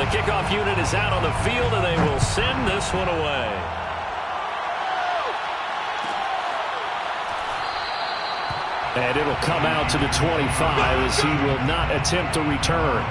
The kickoff unit is out on the field, and they will send this one away. And it'll come out to the 25 as he will not attempt to return.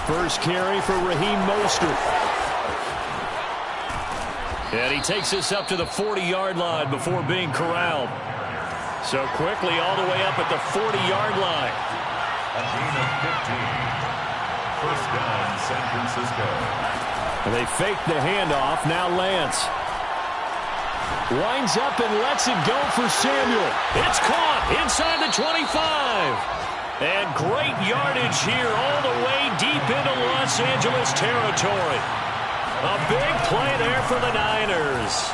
First carry for Raheem Mostert. And he takes this up to the 40-yard line before being corralled. So quickly all the way up at the 40-yard line. A gain of 15. First down, San Francisco. And they fake the handoff. Now Lance winds up and lets it go for Samuel. It's caught inside the 25. And great yardage here all the way deep into Los Angeles territory. A big play there for the Niners.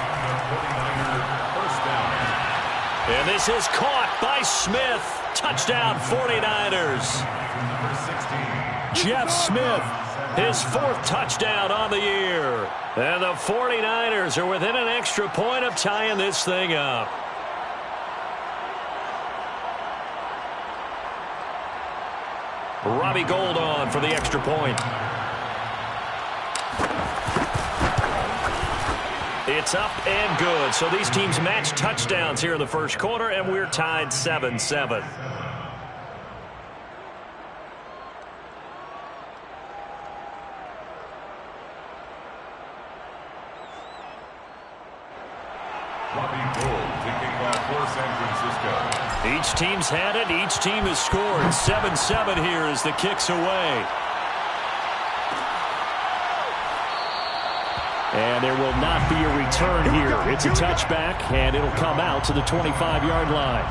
And this is caught by Smith. Touchdown 49ers. Jeff Smith, his 4th touchdown on the year. And the 49ers are within an extra point of tying this thing up. Robbie Gould on for the extra point. It's up and good. So these teams match touchdowns here in the first quarter, and we're tied 7-7. Robbie Gould kicking off for San Francisco. Each team's had it. Each team has scored. 7-7 here as the kick's away. And there will not be a return here. It's a touchback, and it'll come out to the 25-yard line.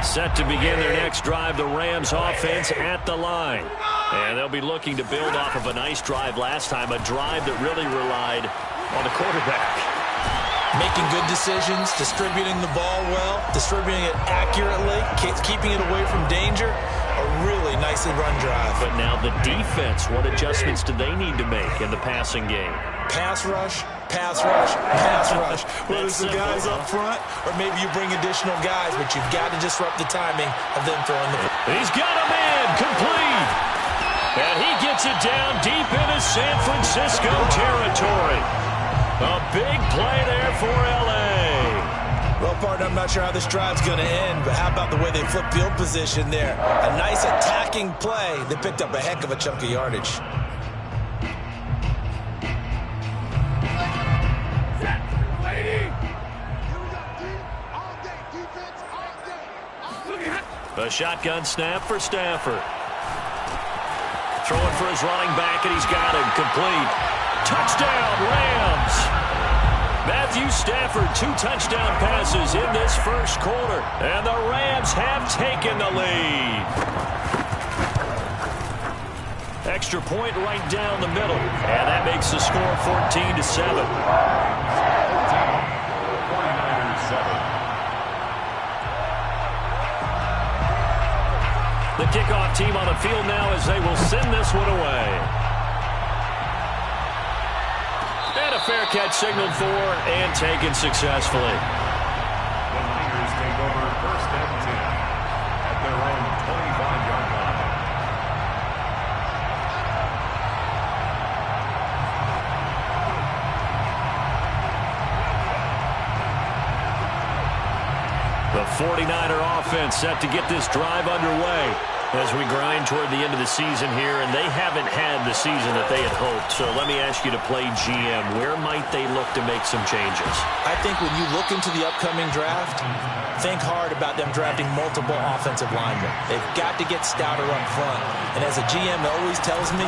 Set to begin their next drive, the Rams offense at the line. And they'll be looking to build off of a nice drive last time, a drive that really relied on the quarterback. Making good decisions, distributing the ball well, distributing it accurately, keeping it away from danger. A really nicely run drive. But now the defense, what adjustments do they need to make in the passing game? Pass rush, pass rush, pass rush. Whether it's the guys up front or maybe you bring additional guys, but you've got to disrupt the timing of them throwing the ball. He's got a man complete. And he gets it down deep into San Francisco territory. A big play there for L.A. Well, partner, I'm not sure how this drive's going to end, but how about the way they flip field position there? A nice attacking play. They picked up a heck of a chunk of yardage. A shotgun snap for Stafford. Throwing for his running back, and he's got him complete. Touchdown, Rams. Matthew Stafford, 2 touchdown passes in this first quarter. And the Rams have taken the lead. Extra point right down the middle. And that makes the score 14-7. 49ers 7. The kickoff team on the field now as they will send this one away. And a fair catch signaled for and taken successfully. The Niners take over first and 10 at their own 25-yard line. The 49er offense set to get this drive underway. As we grind toward the end of the season here, and they haven't had the season that they had hoped. So let me ask you to play GM. Where might they look to make some changes? I think when you look into the upcoming draft, think hard about them drafting multiple offensive linemen. They've got to get stouter up front. And as a GM always tells me,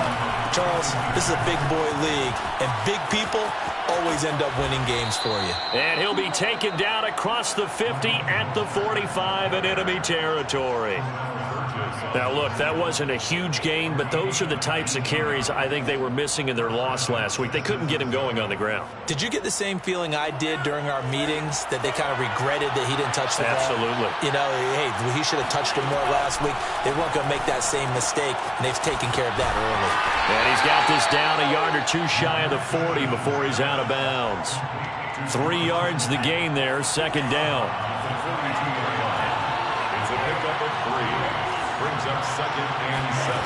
Charles, this is a big boy league, and big people always end up winning games for you. And he'll be taken down across the 50 at the 45 in enemy territory. Now, look, that wasn't a huge gain, but those are the types of carries I think they were missing in their loss last week. They couldn't get him going on the ground. Did you get the same feeling I did during our meetings, that they kind of regretted that he didn't touch the ball? Absolutely. You know, hey, he should have touched him more last week. They weren't going to make that same mistake, and they've taken care of that early. And he's got this down a yard or two shy of the 40 before he's out of bounds. 3 yards the gain there, second down. It's a pickup of 3. Brings up second and 7.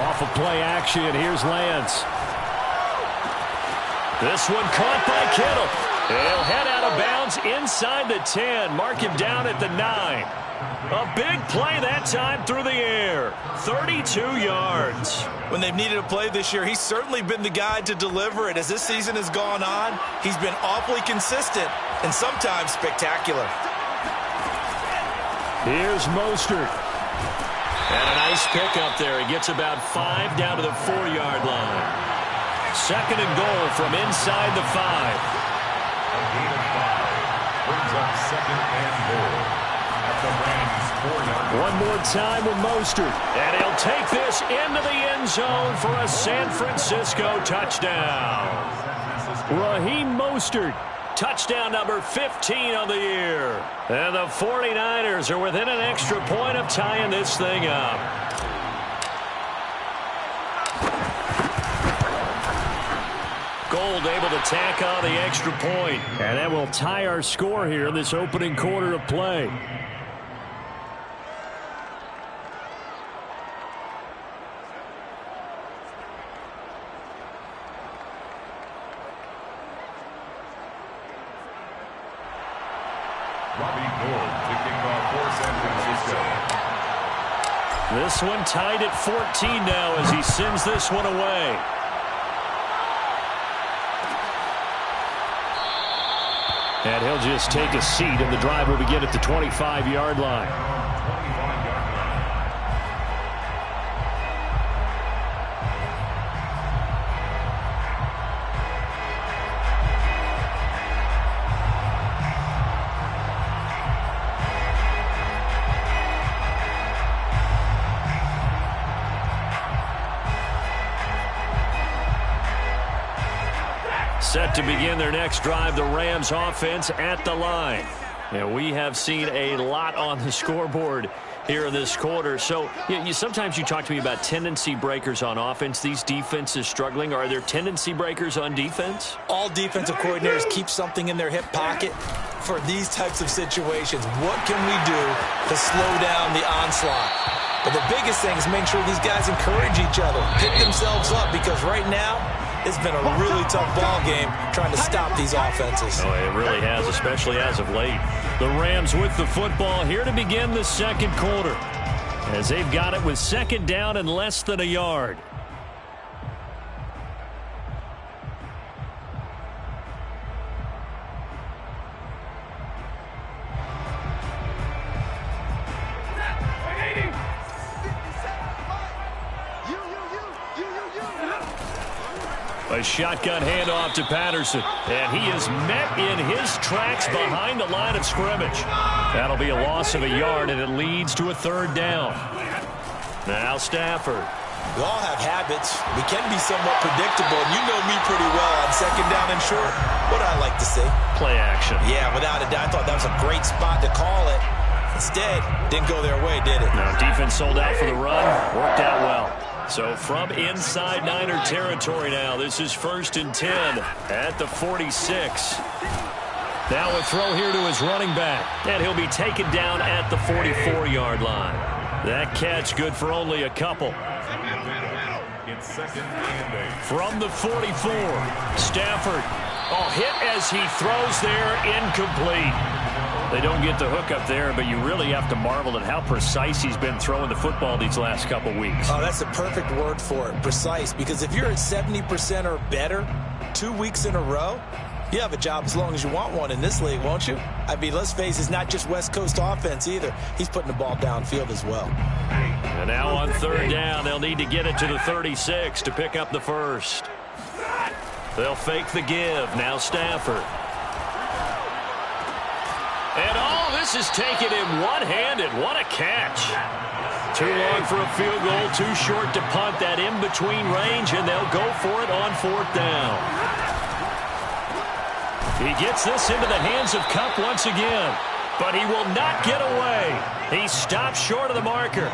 Off of play action, here's Lance. This one caught by Kittle. He'll head out of bounds inside the 10. Mark him down at the 9. A big play that time through the air. 32 yards. When they've needed a play this year, he's certainly been the guy to deliver it. As this season has gone on, he's been awfully consistent and sometimes spectacular. Here's Mostert. And a nice pickup there. He gets about 5 down to the 4-yard line. Second and goal from inside the 5. A gain of 5. Brings up second and goal at the Rams' 4-yard line. One more time with Mostert. And he'll take this into the end zone for a San Francisco touchdown. Raheem Mostert. Touchdown number 15 on the year. And the 49ers are within an extra point of tying this thing up. Gold able to tack on the extra point. And that will tie our score here in this opening quarter of play. This one tied at 14 now as he sends this one away. And he'll just take a seat, and the drive will begin at the 25-yard line. Set to begin their next drive, the Rams offense at the line. And we have seen a lot on the scoreboard here in this quarter. So sometimes you talk to me about tendency breakers on offense. These defenses struggling. Are there tendency breakers on defense? All defensive coordinators keep something in their hip pocket for these types of situations. What can we do to slow down the onslaught? But the biggest thing is make sure these guys encourage each other, pick themselves up, because right now, it's been a really tough ball game trying to stop these offenses. Oh, it really has, especially as of late. The Rams with the football here to begin the second quarter, as they've got it with second down and less than a yard. A shotgun handoff to Patterson. And he is met in his tracks behind the line of scrimmage. That'll be a loss of a yard, and it leads to a third down. Now Stafford. We all have habits. We can be somewhat predictable, and you know me pretty well on second down and short. What I like to see? Play action. Yeah, without a doubt. I thought that was a great spot to call it. Instead, didn't go their way, did it? No, defense sold out for the run. Worked out well. So from inside Niner territory now, this is 1st and 10 at the 46. Now a throw here to his running back, and he'll be taken down at the 44-yard line. That catch good for only a couple. It's 2nd and 8. From the 44, Stafford. Oh, hit as he throws there, incomplete. They don't get the hook up there, but you really have to marvel at how precise he's been throwing the football these last couple weeks. Oh, that's the perfect word for it, precise, because if you're at 70% or better 2 weeks in a row, you have a job as long as you want one in this league, won't you? I mean, let's face it, it's not just West Coast offense either. He's putting the ball downfield as well. And now on third down, they'll need to get it to the 36 to pick up the first. They'll fake the give. Now Stafford. And all this is taken in one-handed. What a catch. Too long for a field goal, too short to punt that in-between range, and they'll go for it on fourth down. He gets this into the hands of Kupp once again, but he will not get away. He stops short of the marker.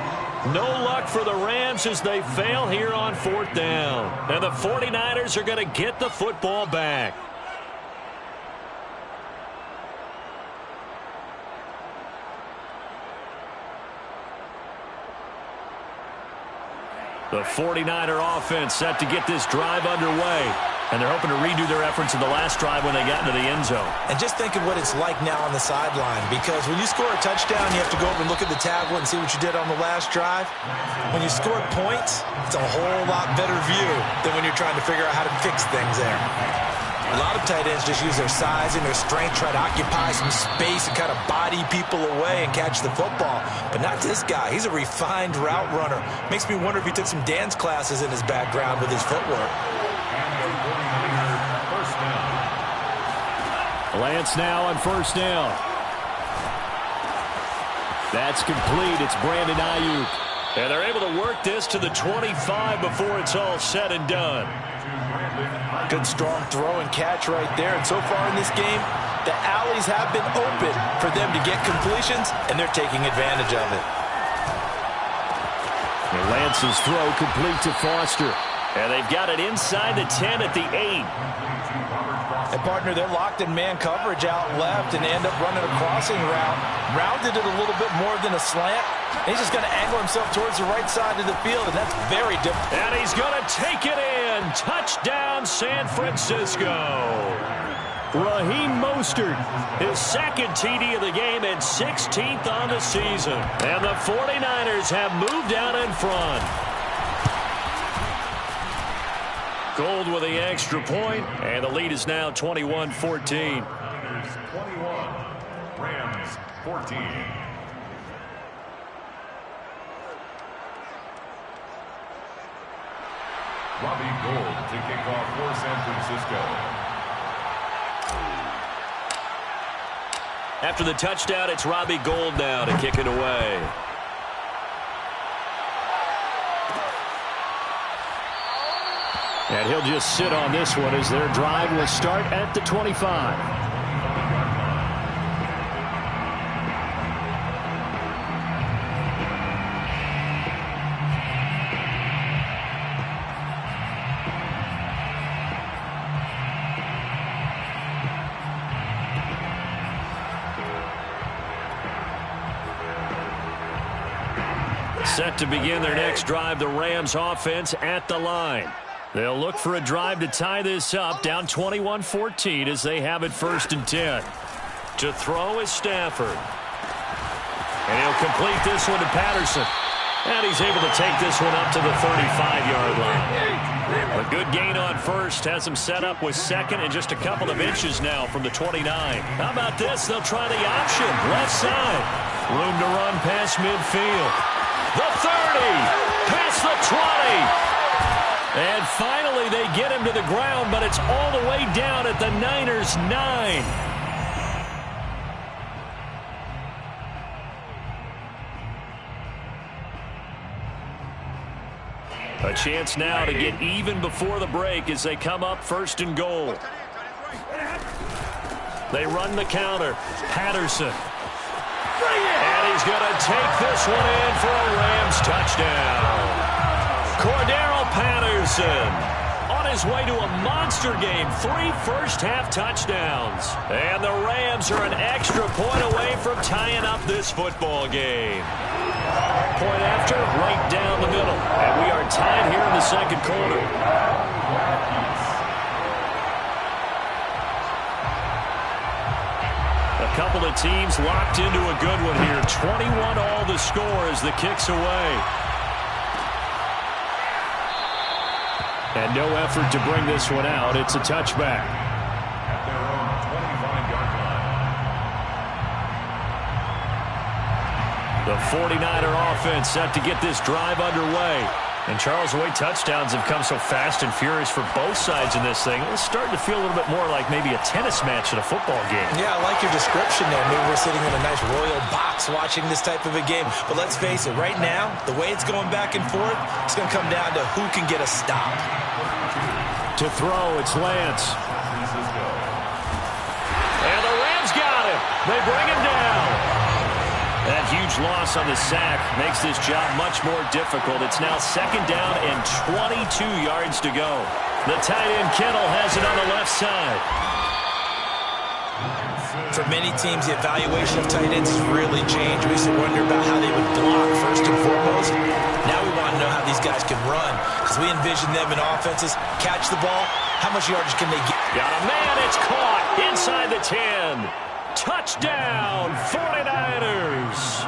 No luck for the Rams as they fail here on fourth down. And the 49ers are going to get the football back. The 49er offense set to get this drive underway. And they're hoping to redo their efforts in the last drive when they got into the end zone. And just think of what it's like now on the sideline, because when you score a touchdown, you have to go over and look at the tablet and see what you did on the last drive. When you score points, it's a whole lot better view than when you're trying to figure out how to fix things there. A lot of tight ends just use their size and their strength, try to occupy some space and kind of body people away and catch the football. But not this guy. He's a refined route runner. Makes me wonder if he took some dance classes in his background with his footwork. Lance now on first down. That's complete. It's Brandon Ayuk. And they're able to work this to the 25 before it's all said and done. Good strong throw and catch right there. And so far in this game, the alleys have been open for them to get completions, and they're taking advantage of it. And Lance's throw complete to Foster. And they've got it inside the 10 at the 8. And, partner, they're locked in man coverage out left, and they end up running a crossing route. Rounded it a little bit more than a slant. He's just going to angle himself towards the right side of the field, and that's very different. And he's going to take it in. Touchdown, San Francisco. Raheem Mostert, his second TD of the game and 16th on the season. And the 49ers have moved out in front. Gold with the extra point, and the lead is now 21-14. 21, Rams 14. Robbie Gould to kick off for San Francisco. After the touchdown, it's Robbie Gould now to kick it away. And he'll just sit on this one as their drive will start at the 25. Set to begin their next drive, the Rams offense at the line. They'll look for a drive to tie this up, down 21-14 as they have it 1st and 10. To throw is Stafford. And he'll complete this one to Patterson. And he's able to take this one up to the 35-yard line. A good gain on first has him set up with second and just a couple of inches now from the 29. How about this? They'll try the option, left side. Room to run past midfield. The 30, past the 20. And finally, they get him to the ground, but it's all the way down at the Niners' 9. A chance now to get even before the break as they come up 1st and goal. They run the counter. Patterson. And he's going to take this one in for a Rams touchdown. Cordero Patterson on his way to a monster game. 3 first-half touchdowns. And the Rams are an extra point away from tying up this football game. Point after, right down the middle. And we are tied here in the second quarter. The couple of teams locked into a good one here. 21 all the score as the kick's away. And no effort to bring this one out. It's a touchback. At their own 25-yard line. The 49er offense set to get this drive underway. And Charles, the way touchdowns have come so fast and furious for both sides in this thing, it's starting to feel a little bit more like maybe a tennis match in a football game. Yeah, I like your description there. Maybe we're sitting in a nice royal box watching this type of a game. But let's face it, right now, the way it's going back and forth, it's going to come down to who can get a stop. To throw, it's Lance. And the Rams got him. They bring him down. That huge loss on the sack makes this job much more difficult. It's now second down and 22 yards to go. The tight end Kittle has it on the left side. For many teams, the evaluation of tight ends has really changed. We used to wonder about how they would block first and foremost. Now we want to know how these guys can run, because we envision them in offenses catch the ball. How much yardage can they get? Got a man. It's caught inside the 10. Touchdown, 49ers.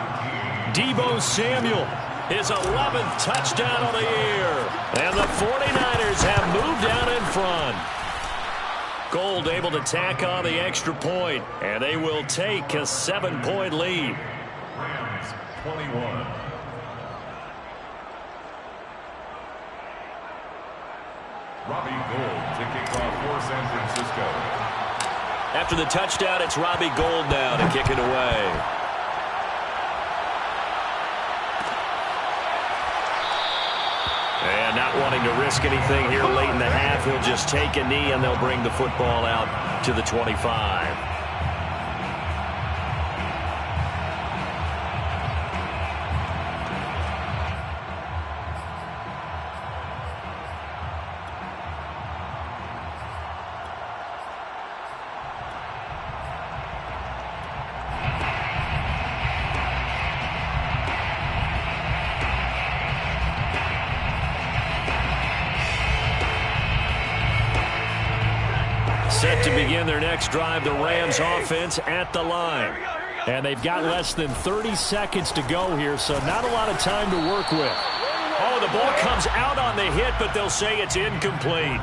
Deebo Samuel, his 11th touchdown of the year. And the 49ers have moved down in front. Gold able to tack on the extra point, and they will take a 7-point lead. Rams 21. Robbie Gould to kick off for San Francisco. After the touchdown, it's Robbie Gould now to kick it away. And not wanting to risk anything here late in the half, he'll just take a knee and they'll bring the football out to the 25. Set to begin their next drive, the Rams offense at the line. And they've got less than 30 seconds to go here, so not a lot of time to work with. Oh, the ball comes out on the hit, but they'll say it's incomplete.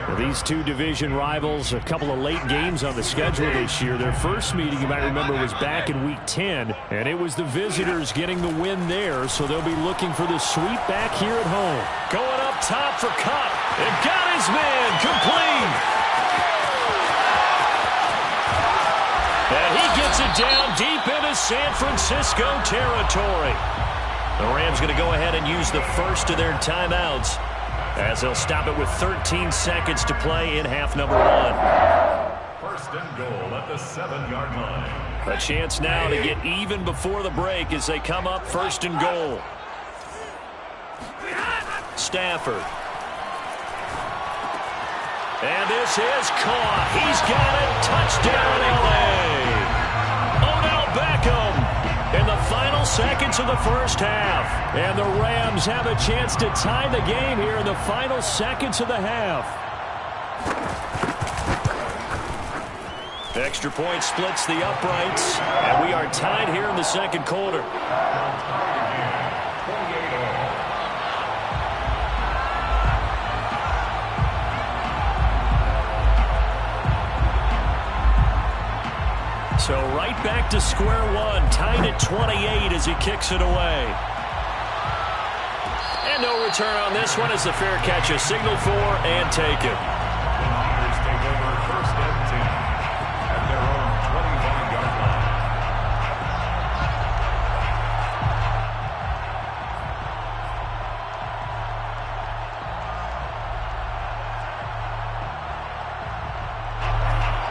Well, these two division rivals, a couple of late games on the schedule this year. Their first meeting, you might remember, was back in Week 10, and it was the visitors getting the win there, so they'll be looking for the sweep back here at home. Going up top for Cup. And got his man complete. And he gets it down deep into San Francisco territory. The Rams going to go ahead and use the first of their timeouts as they'll stop it with 13 seconds to play in half number 1. First and goal at the 7-yard line. A chance now to get even before the break as they come up first and goal. Stafford. And this is caught. He's got it. Touchdown, L.A. Odell Beckham in the final seconds of the first half. And the Rams have a chance to tie the game here in the final seconds of the half. Extra point splits the uprights. And we are tied here in the second quarter. So right back to square one, tied at 28 as he kicks it away. And no return on this one as the fair catch is signaled for and taken. The Niners take over first and 10 at their own 25-yard line.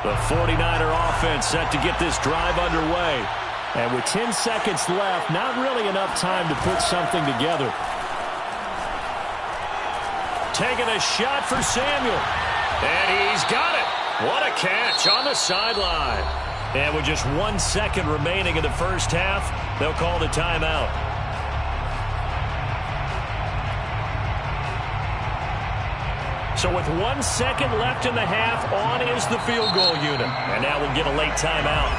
The 49er offense set to get this drive underway. And with 10 seconds left, not really enough time to put something together. Taking a shot for Samuel. And he's got it. What a catch on the sideline. And with just 1 second remaining in the first half, they'll call the timeout. So with 1 second left in the half, on is the field goal unit. And now we'll get a late timeout.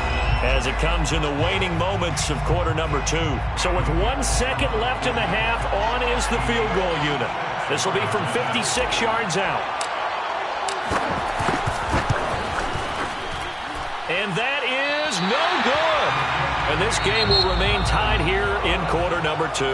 as it comes in the waning moments of quarter number 2. So with 1 second left in the half, on is the field goal unit. This will be from 56 yards out. And that is no good. And this game will remain tied here in quarter number 2.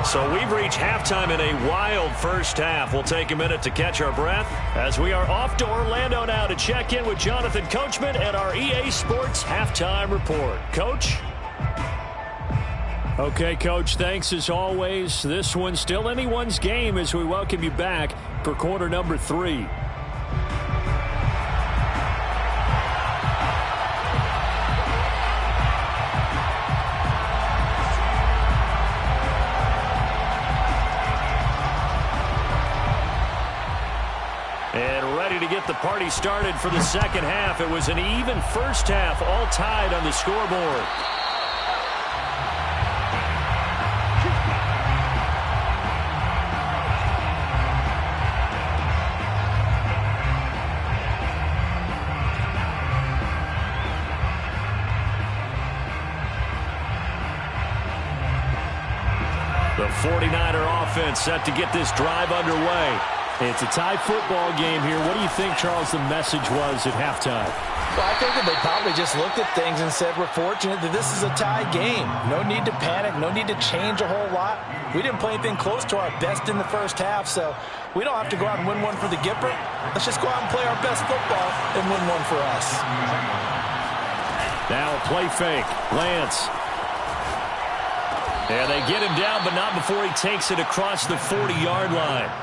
So we've reached halftime in a wild first half. We'll take a minute to catch our breath as we are off to Orlando now to check in with Jonathan Coachman at our EA Sports Halftime Report. Coach? Okay, Coach, thanks as always. This one's still anyone's game as we welcome you back for quarter number 3. And ready to get the party started for the second half. It was an even first half, all tied on the scoreboard. The 49er offense set to get this drive underway. It's a tie football game here. What do you think, Charles, the message was at halftime? Well, I think that they probably just looked at things and said, we're fortunate that this is a tie game. No need to panic. No need to change a whole lot. We didn't play anything close to our best in the first half, so we don't have to go out and win one for the Gipper. Let's just go out and play our best football and win one for us. Now a play fake. Lance. And they get him down, but not before he takes it across the 40-yard line.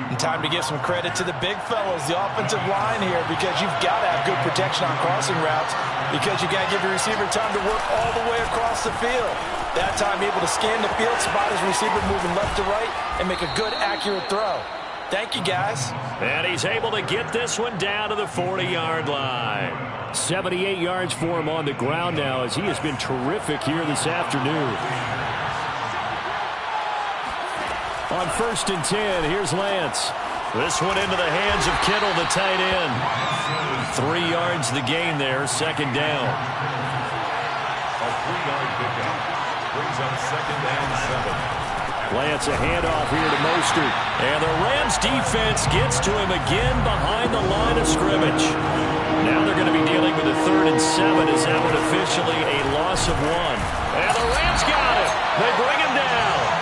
And time to give some credit to the big fellas, the offensive line here, because you've got to have good protection on crossing routes because you got to give your receiver time to work all the way across the field. That time able to scan the field, spot his receiver moving left to right, and make a good, accurate throw. Thank you, guys. And he's able to get this one down to the 40-yard line. 78 yards for him on the ground now as he has been terrific here this afternoon. On 1st and 10, here's Lance. This one into the hands of Kittle, the tight end. 3 yards the gain there, second down. A 3-yard pickup brings up 2nd and 7. Lance a handoff here to Mostert. And the Rams defense gets to him again behind the line of scrimmage. Now they're going to be dealing with a 3rd and 7 as that one officially a loss of 1. And the Rams got it. They bring him down.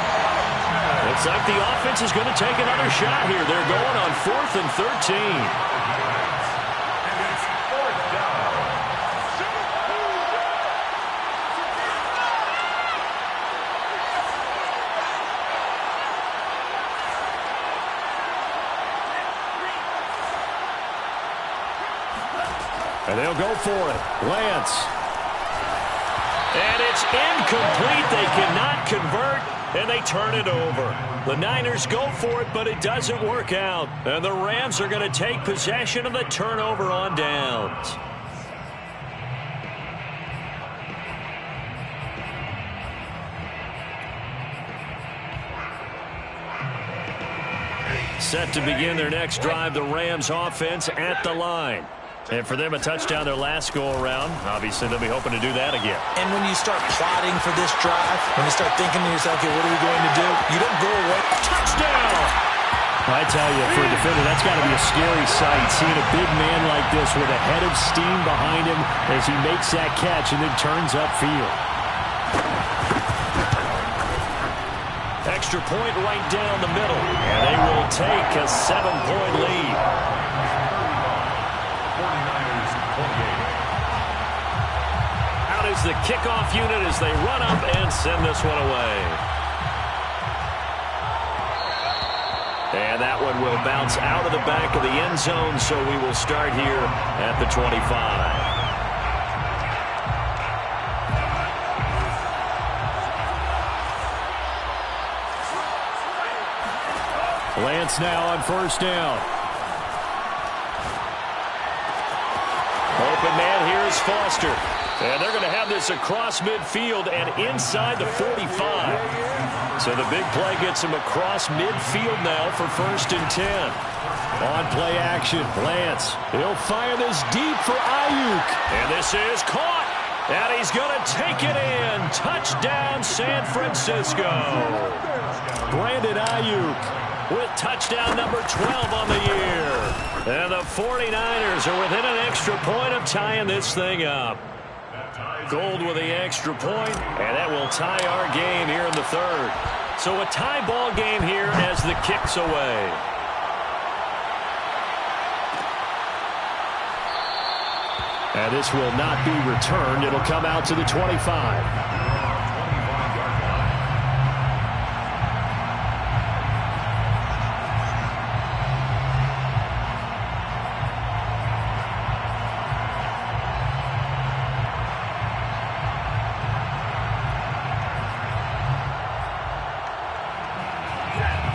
Looks like the offense is going to take another shot here. They're going on 4th and 13. And it's 4th down. And they'll go for it. Lance. And it's incomplete. They cannot convert, and they turn it over. The Niners go for it, but it doesn't work out. And the Rams are going to take possession of the turnover on downs. Set to begin their next drive, the Rams offense at the line. And for them, a touchdown their last go-around. Obviously, they'll be hoping to do that again. And when you start plotting for this drive, when you start thinking to yourself, okay, what are we going to do? You don't go away. Touchdown! I tell you, for a defender, that's got to be a scary sight, seeing a big man like this with a head of steam behind him as he makes that catch and then turns upfield. Extra point right down the middle. And they will take a 7-point lead. 49ers 28. Out is the kickoff unit as they run up and send this one away. And that one will bounce out of the back of the end zone, so we will start here at the 25. Lance now on 1st down. Open man here is Foster. And they're going to have this across midfield and inside the 45. So the big play gets him across midfield now for 1st and 10. On play action, Lance. He'll fire this deep for Ayuk. And this is caught. And he's going to take it in. Touchdown, San Francisco. Brandon Ayuk with touchdown number 12 on the year. And the 49ers are within an extra point of tying this thing up. Gold with the extra point, and that will tie our game here in the third. So a tie ball game here as the kick's away. And this will not be returned. It'll come out to the 25.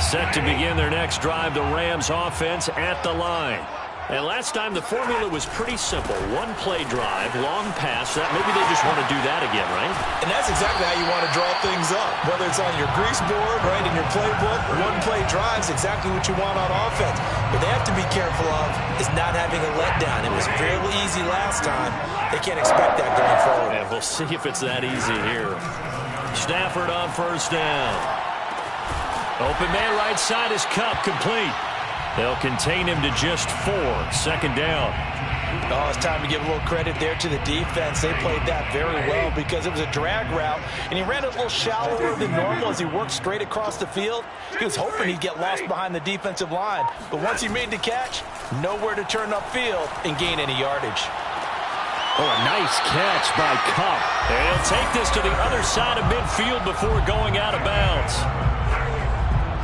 Set to begin their next drive, the Rams offense at the line. And last time the formula was pretty simple. One play drive, long pass. That maybe they just want to do that again, right? And that's exactly how you want to draw things up. Whether it's on your grease board, right, in your playbook, one play drive is exactly what you want on offense. But they have to be careful of is not having a letdown. It was fairly easy last time. They can't expect that going forward. And we'll see if it's that easy here. Stafford on first down. Open man right side is Kupp, complete. They'll contain him to just 4. Second down. Oh, it's time to give a little credit there to the defense. They played that very well because it was a drag route, and he ran it a little shallower than normal as he worked straight across the field. He was hoping he'd get lost behind the defensive line, but once he made the catch, nowhere to turn upfield and gain any yardage. Oh, a nice catch by Kupp. And he'll take this to the other side of midfield before going out of bounds.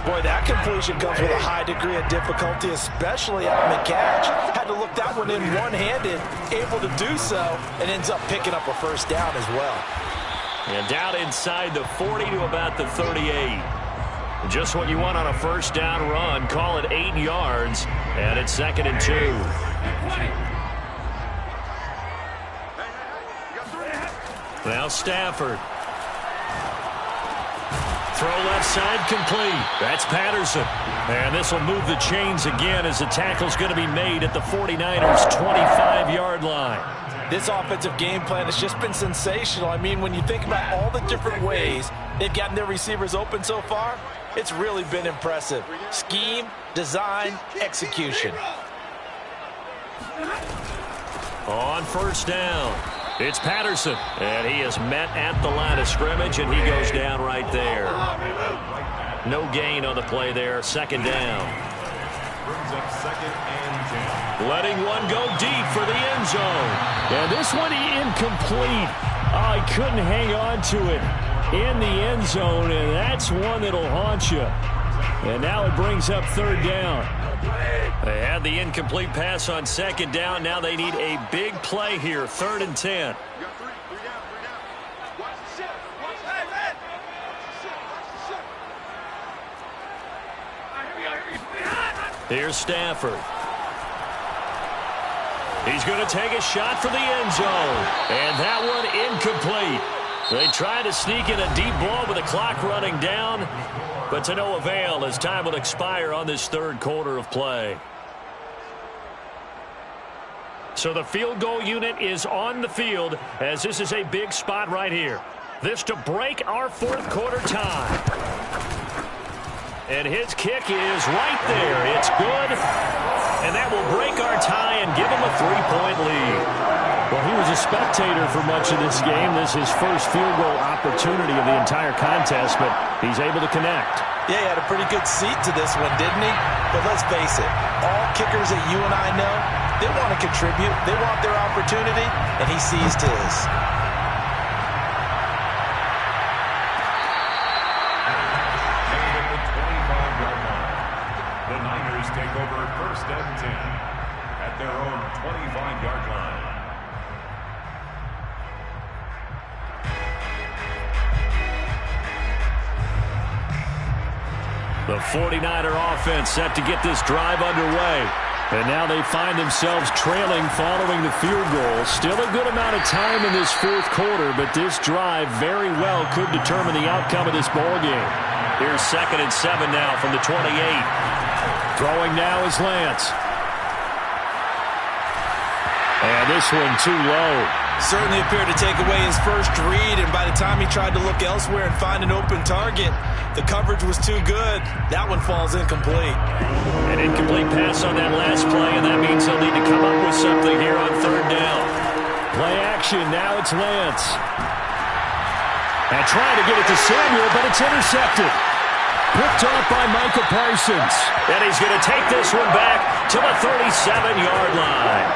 Boy, that completion comes with a high degree of difficulty, especially on the catch. Had to look that one in one-handed, able to do so, and ends up picking up a first down as well. And down inside the 40 to about the 38. Just what you want on a first down run. Call it 8 yards, and it's 2nd and 2. Now Stafford. Throw left side complete. That's Patterson. And this will move the chains again as the tackle's going to be made at the 49ers' 25-yard line. This offensive game plan has just been sensational. I mean, when you think about all the different ways they've gotten their receivers open so far, it's really been impressive. Scheme, design, execution. On first down, it's Patterson, and he is met at the line of scrimmage, and he goes down right there. No gain on the play there. Second down. Brings up 2nd and 10. Letting one go deep for the end zone. And this one incomplete. Oh, he couldn't hang on to it in the end zone, and that's one that'll haunt you. And now it brings up 3rd down. They had the incomplete pass on 2nd down. Now they need a big play here. 3rd and 10. Here's Stafford. He's going to take a shot for the end zone. And that one incomplete. They try to sneak in a deep ball with the clock running down, but to no avail as time will expire on this 3rd quarter of play. So the field goal unit is on the field as this is a big spot right here. This to break our 4th quarter tie. And his kick is right there. It's good. And that will break our tie and give him a 3-point lead. Well, he was a spectator for much of this game. This is his first field goal opportunity of the entire contest, but he's able to connect. Yeah, he had a pretty good seat to this one, didn't he? But let's face it, all kickers that you and I know, they want to contribute. They want their opportunity, and he seized his. The Niners take over 1st and 10 at their own 25-yard line. The 49er offense set to get this drive underway. And now they find themselves trailing following the field goal. Still a good amount of time in this 4th quarter, but this drive very well could determine the outcome of this ball game. Here's 2nd and 7 now from the 28. Throwing now is Lance. And this one too low. Certainly appeared to take away his first read, and by the time he tried to look elsewhere and find an open target, the coverage was too good. That one falls incomplete. An incomplete pass on that last play, and that means he'll need to come up with something here on third down. Play action, now it's Lance. And trying to get it to Samuel, but it's intercepted. Picked off by Micah Parsons. And he's going to take this one back to the 37-yard line.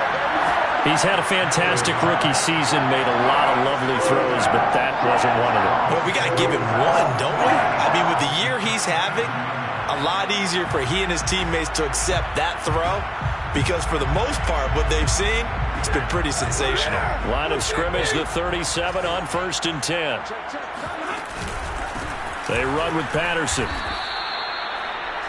He's had a fantastic rookie season, made a lot of lovely throws, but that wasn't one of them. Well, we got to give him one, don't we? I mean, with the year he's having, a lot easier for he and his teammates to accept that throw, because for the most part, what they've seen, it's been pretty sensational. Line of scrimmage, the 37 on 1st and 10. They run with Patterson.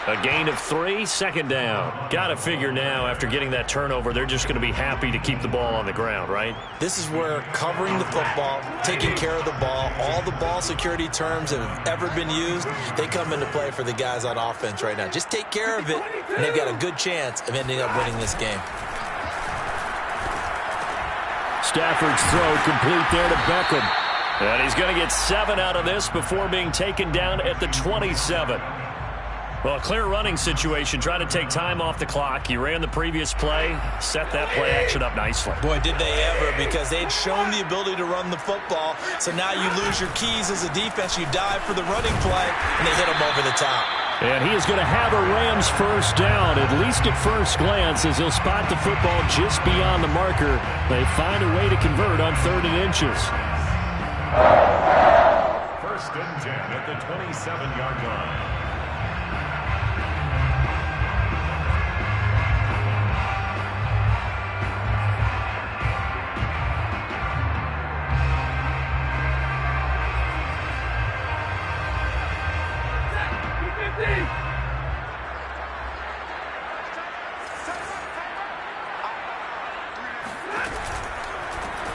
A gain of 3, 2nd down. Got to figure now, after getting that turnover, they're just going to be happy to keep the ball on the ground, right? This is where covering the football, taking care of the ball, all the ball security terms that have ever been used, they come into play for the guys on offense right now. Just take care of it, and they've got a good chance of ending up winning this game. Stafford's throw complete there to Beckham. And he's going to get 7 out of this before being taken down at the 27. Well, a clear running situation. Try to take time off the clock. He ran the previous play, set that play action up nicely. Boy, did they ever, because they'd shown the ability to run the football. So now you lose your keys as a defense. You dive for the running play, and they hit him over the top. And he is going to have a Rams first down, at least at first glance, as he'll spot the football just beyond the marker. They find a way to convert on 3rd and inches. 1st and 10 at the 27-yard line.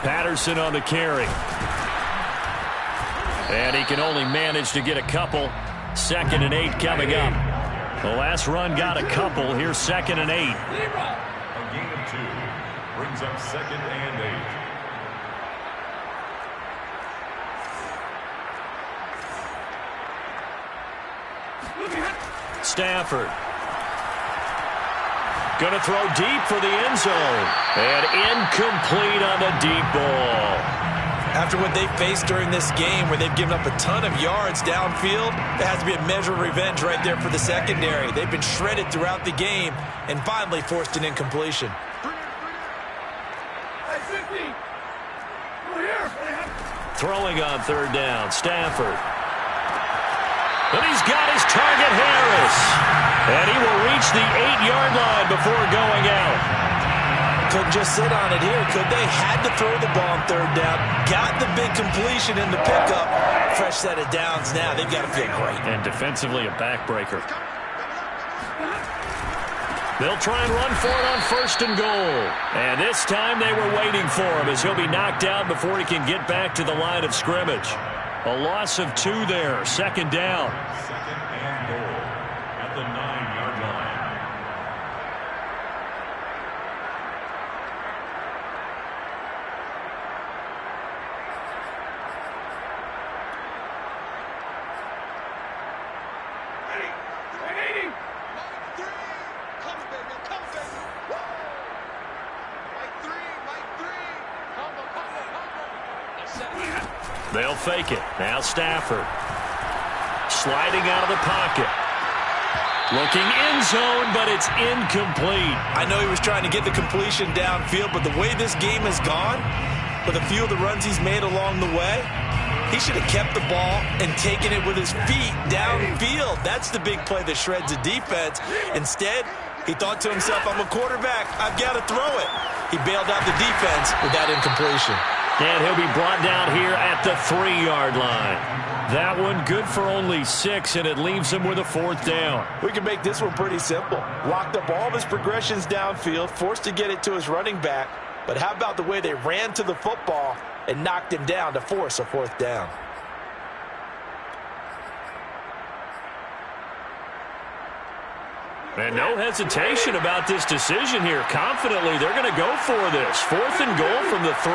Patterson on the carry. And he can only manage to get a couple. 2nd and 8 coming up. The last run got a couple. Here's 2nd and 8. A gain of 2 brings up 2nd and 8. Stafford. Going to throw deep for the end zone. And incomplete on the deep ball. After what they faced during this game, where they've given up a ton of yards downfield, there has to be a measure of revenge right there for the secondary. They've been shredded throughout the game and finally forced an incompletion. Throwing on 3rd down, Stafford. And he's got his target, Harris. And he will reach the 8-yard line before going out. Couldn't just sit on it here, could they? Had to throw the ball on 3rd down. Got the big completion in the pickup. Fresh set of downs now. They've got to feel great. And defensively, a backbreaker. They'll try and run for it on 1st and goal. And this time they were waiting for him, as he'll be knocked out before he can get back to the line of scrimmage. A loss of 2 there. 2nd down. 2nd and goal at the 9-yard line. They'll fake it. Now Stafford. Sliding out of the pocket. Looking end zone, but it's incomplete. I know he was trying to get the completion downfield, but the way this game has gone, with a few of the runs he's made along the way, he should have kept the ball and taken it with his feet downfield. That's the big play that shreds a defense. Instead, he thought to himself, I'm a quarterback. I've got to throw it. He bailed out the defense with that incompletion. And he'll be brought down here at the 3-yard line. That one good for only 6, and it leaves him with a 4th down. We can make this one pretty simple. Locked up all of his progressions downfield, forced to get it to his running back. But how about the way they ran to the football and knocked him down to force a 4th down? And no hesitation about this decision here. Confidently, they're going to go for this. 4th and goal from the 3.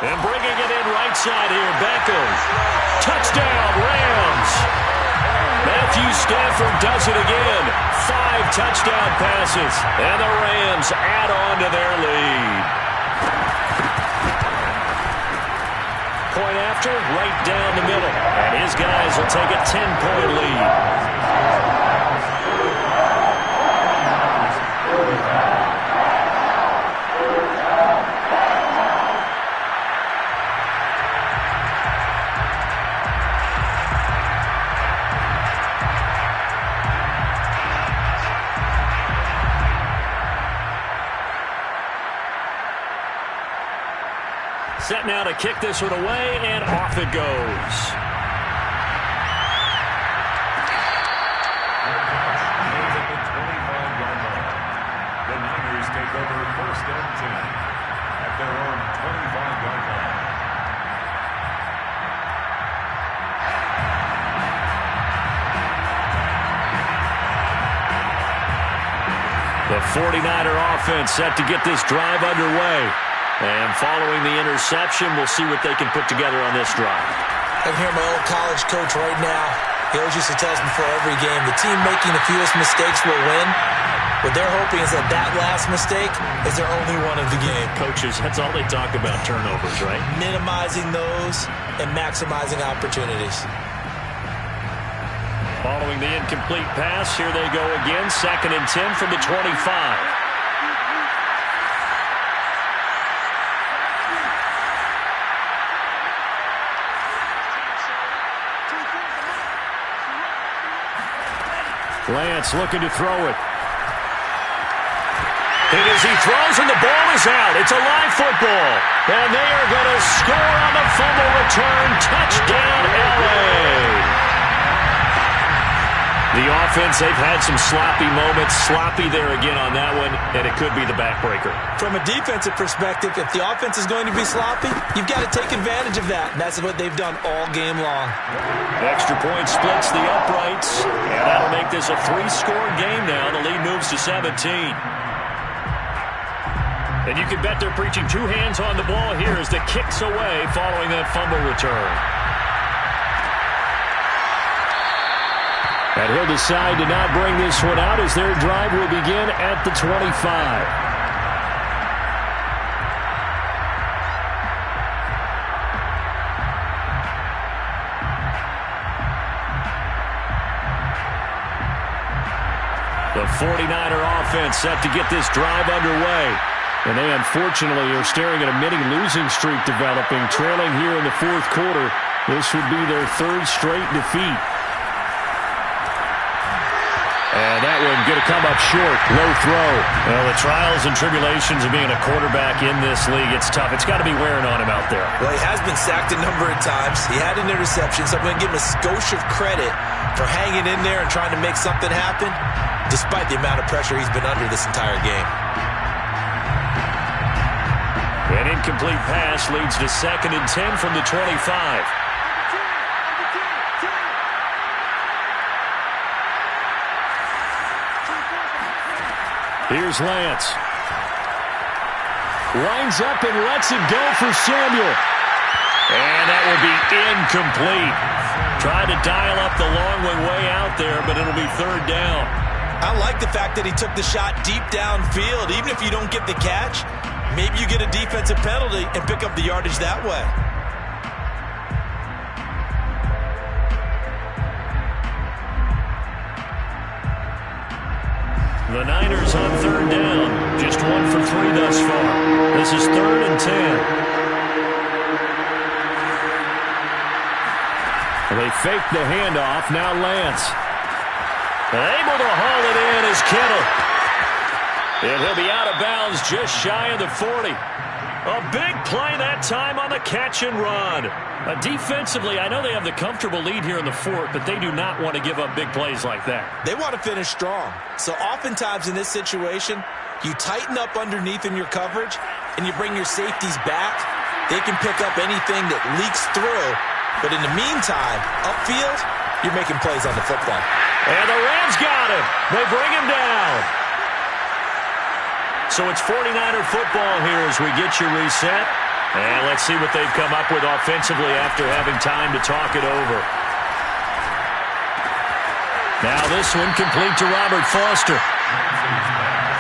And bringing it in right side here, Beckham. Touchdown, Rams. Matthew Stafford does it again. 5 touchdown passes. And the Rams add on to their lead. Point after, right down the middle. And his guys will take a 10-point lead. Set now to kick this one away, and off it goes. The Niners take over 1st and 10 at their own 25-yard line. The 49er offense set to get this drive underway. And following the interception, we'll see what they can put together on this drive. I can hear my old college coach right now. He always used to tell us before every game, the team making the fewest mistakes will win. What they're hoping is that last mistake is their only one of the game. Coaches, that's all they talk about, turnovers, right? Minimizing those and maximizing opportunities. Following the incomplete pass, here they go again. 2nd and 10 from the 25. Lance looking to throw it. And as he throws and the ball is out, it's a live football. And they are going to score on the fumble return. Touchdown, L.A. The offense, they've had some sloppy moments. Sloppy there again on that one, and it could be the backbreaker. From a defensive perspective, if the offense is going to be sloppy, you've got to take advantage of that. And that's what they've done all game long. Extra point splits the uprights, and that'll make this a 3-score game now. The lead moves to 17. And you can bet they're preaching 2 hands on the ball here as the kick's away following that fumble return. And he'll decide to not bring this one out as their drive will begin at the 25. The 49er offense set to get this drive underway. And they unfortunately are staring at a mini losing streak developing, trailing here in the 4th quarter. This would be their 3rd straight defeat. And that one going to come up short. Low throw. Well, the trials and tribulations of being a quarterback in this league, it's tough. It's got to be wearing on him out there. Well, he has been sacked a number of times. He had an interception, so I'm going to give him a skosh of credit for hanging in there and trying to make something happen, despite the amount of pressure he's been under this entire game. An incomplete pass leads to 2nd and 10 from the 25. Here's Lance. Lines up and lets it go for Samuel. And that will be incomplete. Tried to dial up the long one way out there, but it'll be 3rd down. I like the fact that he took the shot deep downfield. Even if you don't get the catch, maybe you get a defensive penalty and pick up the yardage that way. The Niners on 3rd down. Just 1 for 3 thus far. This is 3rd and 10. They fake the handoff. Now Lance. Able to haul it in is Kittle. And he'll be out of bounds just shy of the 40. A big play that time on the catch and run. Defensively, I know they have the comfortable lead here in the 4th, but they do not want to give up big plays like that. They want to finish strong. So oftentimes in this situation, you tighten up underneath in your coverage, and you bring your safeties back. They can pick up anything that leaks through. But in the meantime, upfield, you're making plays on the football. And the Rams got him. They bring him down. So it's 49er football here as we get you reset. And let's see what they've come up with offensively after having time to talk it over. Now this one complete to Robert Foster.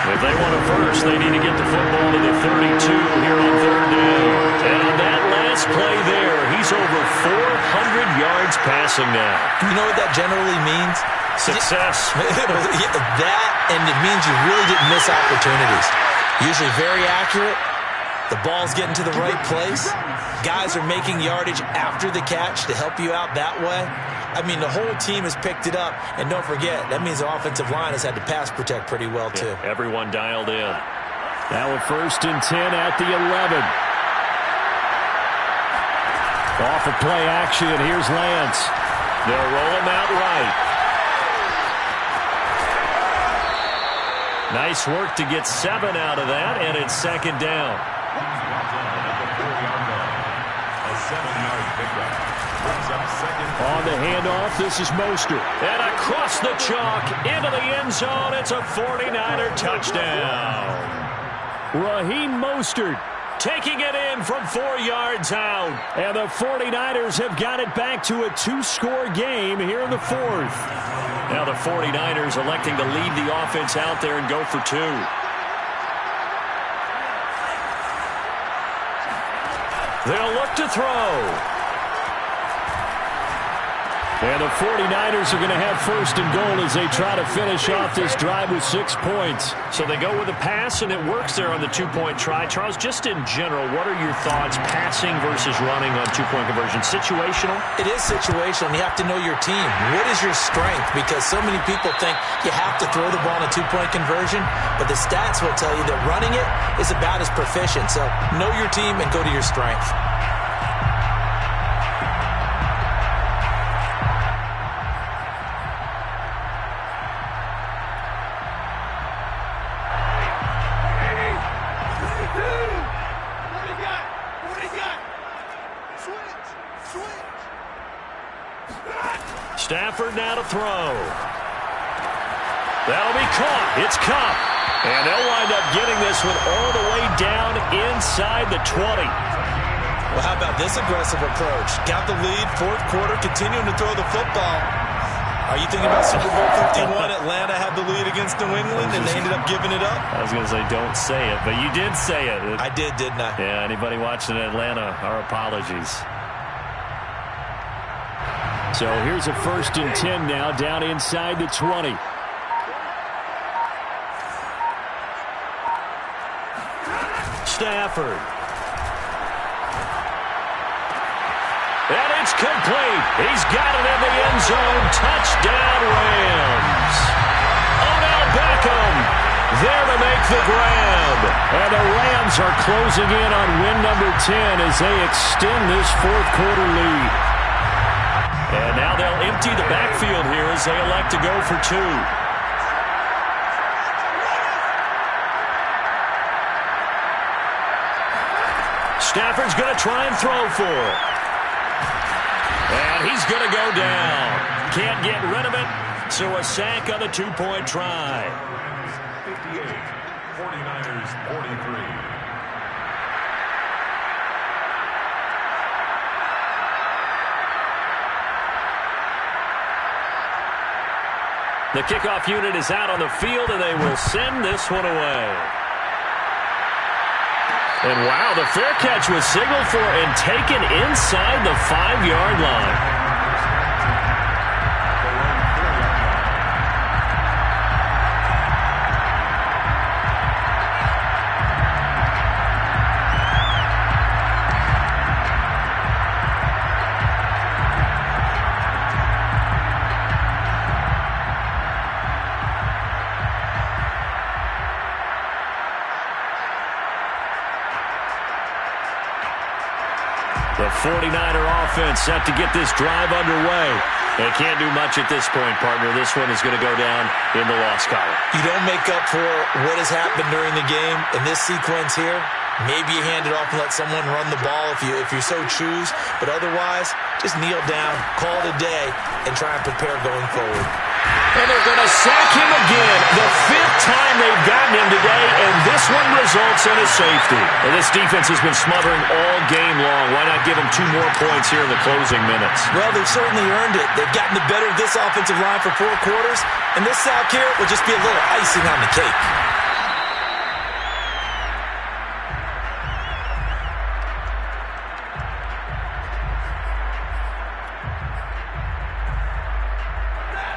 If they want a first, they need to get the football to the 32 here on third down. And on that last play there, he's over 400 yards passing now. You know what that generally means? Success. That, and it means you really didn't miss opportunities. Usually very accurate. The ball's getting to the right place. Guys are making yardage after the catch to help you out that way. I mean, the whole team has picked it up. And don't forget, that means the offensive line has had to pass protect pretty well, too. Yeah, everyone dialed in. Now a 1st and 10 at the 11. Off of play action, here's Lance. They'll roll him out right. Nice work to get 7 out of that, and it's 2nd down. A 7-yard pickup. Brings up 2nd. On the handoff, this is Mostert. And across the chalk, into the end zone, it's a 49er touchdown. Raheem Mostert taking it in from 4 yards out. And the 49ers have got it back to a 2-score game here in the 4th. Now the 49ers electing to leave the offense out there and go for 2. They'll look to throw. And the 49ers are going to have 1st and goal as they try to finish off this drive with 6 points. So they go with a pass, and it works there on the 2-point try. Charles, just in general, what are your thoughts passing versus running on 2-point conversion? Situational? It is situational, and you have to know your team. What is your strength? Because so many people think you have to throw the ball in a 2-point conversion, but the stats will tell you that running it is about as proficient. So know your team and go to your strength. Stafford now to throw. That'll be caught. It's Cup. And they'll wind up getting this one all the way down inside the 20. Well, how about this aggressive approach? Got the lead, 4th quarter, continuing to throw the football. Are you thinking about Super Bowl 51? Atlanta had the lead against New England, and they ended up giving it up? I was going to say, don't say it, but you did say it. I did, didn't I? Yeah, anybody watching Atlanta, our apologies. So here's a 1st and 10 now down inside the 20. Stafford. And it's complete. He's got it in the end zone. Touchdown, Rams. Odell Beckham there to make the grab. And the Rams are closing in on win number 10 as they extend this 4th quarter lead. And now they'll empty the backfield here as they elect to go for 2. Stafford's going to try and throw for it. And he's going to go down. Can't get rid of it, so a sack on the 2-point try. 58, 49ers 43. The kickoff unit is out on the field, and they will send this one away. And wow, the fair catch was signaled for and taken inside the 5-yard line. The 49er offense set to get this drive underway. They can't do much at this point, partner. This one is going to go down in the loss column. You don't make up for what has happened during the game in this sequence here. Maybe you hand it off and let someone run the ball if you so choose. But otherwise, just kneel down, call it a day, and try and prepare going forward. And they're going to sack him again. The 5th time they've gotten him today, and this one results in a safety. And this defense has been smothering all game long. Why not give them 2 more points here in the closing minutes? Well, they've certainly earned it. They've gotten the better of this offensive line for 4 quarters, and this sack here will just be a little icing on the cake.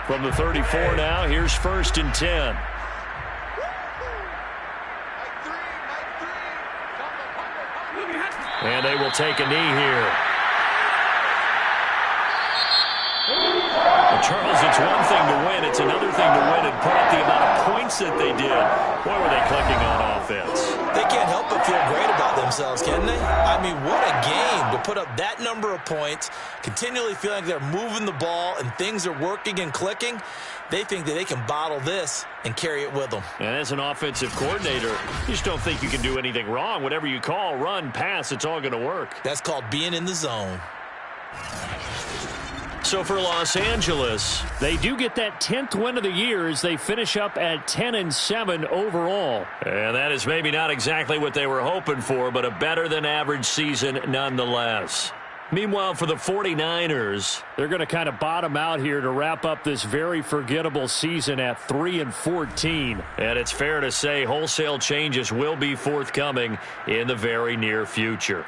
From the 34 now, here's 1st and 10. And they will take a knee here. And Charles, it's one thing to win. It's another thing to win and put up the amount of points that they did. Boy, were they clicking on offense. They can't help but feel great about themselves, can they? I mean, what a game to put up that number of points, continually feeling like they're moving the ball and things are working and clicking. They think that they can bottle this and carry it with them. And as an offensive coordinator, you just don't think you can do anything wrong. Whatever you call, run, pass, it's all going to work. That's called being in the zone. So for Los Angeles, they do get that 10th win of the year as they finish up at 10-7 overall. and that is maybe not exactly what they were hoping for, but a better than average season nonetheless. Meanwhile, for the 49ers, they're going to kind of bottom out here to wrap up this very forgettable season at 3-14. and it's fair to say wholesale changes will be forthcoming in the very near future.